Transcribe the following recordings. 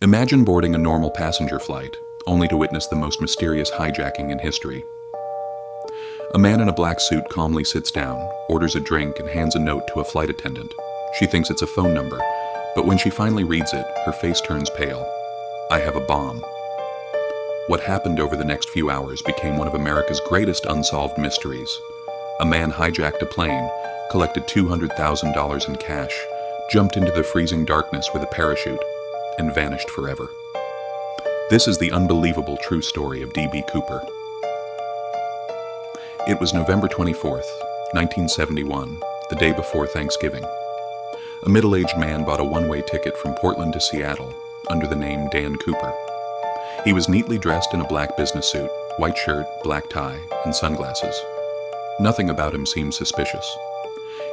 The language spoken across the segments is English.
Imagine boarding a normal passenger flight, only to witness the most mysterious hijacking in history. A man in a black suit calmly sits down, orders a drink, and hands a note to a flight attendant. She thinks it's a phone number, but when she finally reads it, her face turns pale. "I have a bomb." What happened over the next few hours became one of America's greatest unsolved mysteries. A man hijacked a plane, collected $200,000 in cash, jumped into the freezing darkness with a parachute, and vanished forever. This is the unbelievable true story of D.B. Cooper. It was November 24th, 1971, the day before Thanksgiving. A middle-aged man bought a one-way ticket from Portland to Seattle under the name Dan Cooper. He was neatly dressed in a black business suit, white shirt, black tie, and sunglasses. Nothing about him seemed suspicious.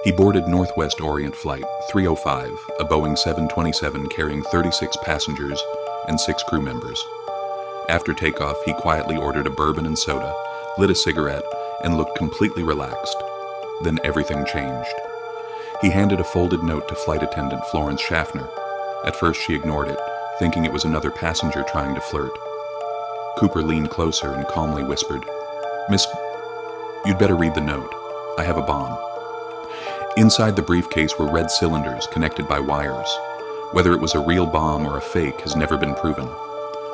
He boarded Northwest Orient Flight 305, a Boeing 727 carrying 36 passengers and 6 crew members. After takeoff, he quietly ordered a bourbon and soda, lit a cigarette, and looked completely relaxed. Then everything changed. He handed a folded note to flight attendant Florence Schaffner. At first she ignored it, thinking it was another passenger trying to flirt. Cooper leaned closer and calmly whispered, "Miss, you'd better read the note. I have a bomb." Inside the briefcase were red cylinders connected by wires. Whether it was a real bomb or a fake has never been proven.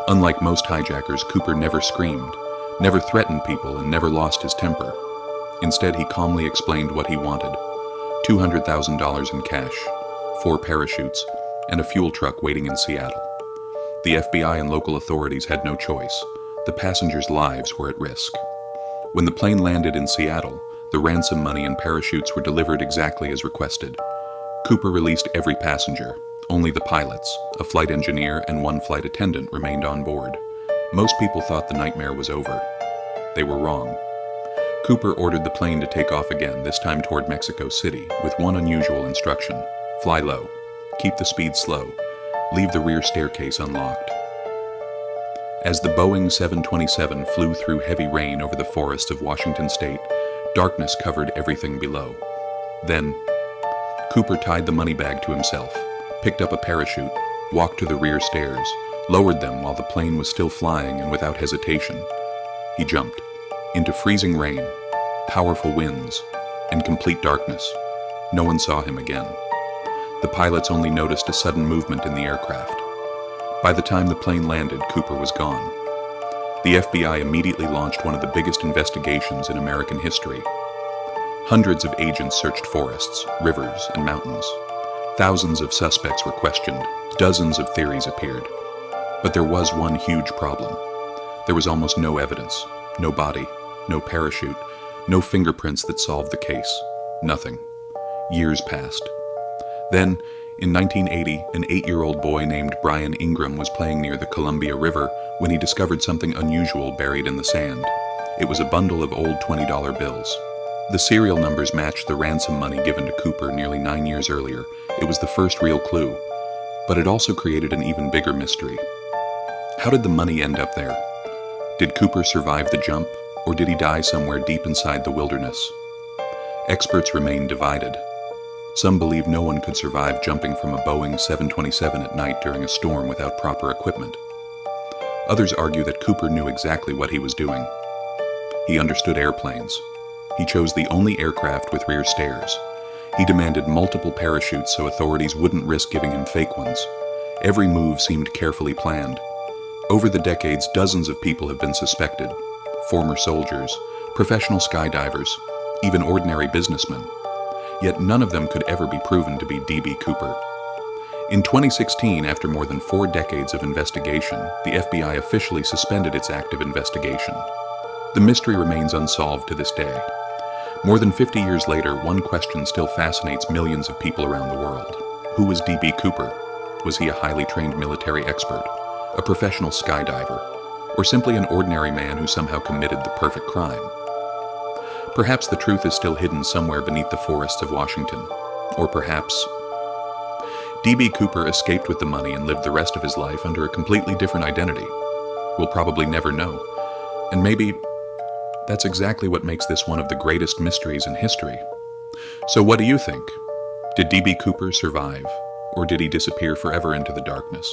Unlike most hijackers, Cooper never screamed, never threatened people, and never lost his temper. Instead, he calmly explained what he wanted: $200,000 in cash, 4 parachutes, and a fuel truck waiting in Seattle. The FBI and local authorities had no choice. The passengers' lives were at risk. When the plane landed in Seattle, the ransom money and parachutes were delivered exactly as requested. Cooper released every passenger. Only the pilots, a flight engineer, and 1 flight attendant remained on board. Most people thought the nightmare was over. They were wrong. Cooper ordered the plane to take off again, this time toward Mexico City, with one unusual instruction: fly low, keep the speed slow, leave the rear staircase unlocked. As the Boeing 727 flew through heavy rain over the forests of Washington state, darkness covered everything below. Then, Cooper tied the money bag to himself, picked up a parachute, walked to the rear stairs, lowered them while the plane was still flying, and without hesitation, he jumped into freezing rain, powerful winds, and complete darkness. No one saw him again. The pilots only noticed a sudden movement in the aircraft. By the time the plane landed, Cooper was gone. The FBI immediately launched one of the biggest investigations in American history. Hundreds of agents searched forests, rivers, and mountains. Thousands of suspects were questioned. Dozens of theories appeared. But there was one huge problem. There was almost no evidence, no body, no parachute, no fingerprints that solved the case. Nothing. Years passed. Then, in 1980, an 8-year-old boy named Brian Ingram was playing near the Columbia River when he discovered something unusual buried in the sand. It was a bundle of old $20 bills. The serial numbers matched the ransom money given to Cooper nearly 9 years earlier. It was the first real clue. But it also created an even bigger mystery. How did the money end up there? Did Cooper survive the jump, or did he die somewhere deep inside the wilderness? Experts remain divided. Some believe no one could survive jumping from a Boeing 727 at night during a storm without proper equipment. Others argue that Cooper knew exactly what he was doing. He understood airplanes. He chose the only aircraft with rear stairs. He demanded multiple parachutes so authorities wouldn't risk giving him fake ones. Every move seemed carefully planned. Over the decades, dozens of people have been suspected: former soldiers, professional skydivers, even ordinary businessmen. Yet none of them could ever be proven to be D.B. Cooper. In 2016, after more than 4 decades of investigation, the FBI officially suspended its active investigation. The mystery remains unsolved to this day. More than 50 years later, one question still fascinates millions of people around the world. Who was D.B. Cooper? Was he a highly trained military expert, a professional skydiver, or simply an ordinary man who somehow committed the perfect crime? Perhaps the truth is still hidden somewhere beneath the forests of Washington. Or perhaps D.B. Cooper escaped with the money and lived the rest of his life under a completely different identity. We'll probably never know. And maybe that's exactly what makes this one of the greatest mysteries in history. So what do you think? Did D.B. Cooper survive, or did he disappear forever into the darkness?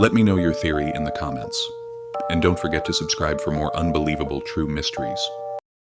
Let me know your theory in the comments. And don't forget to subscribe for more unbelievable true mysteries.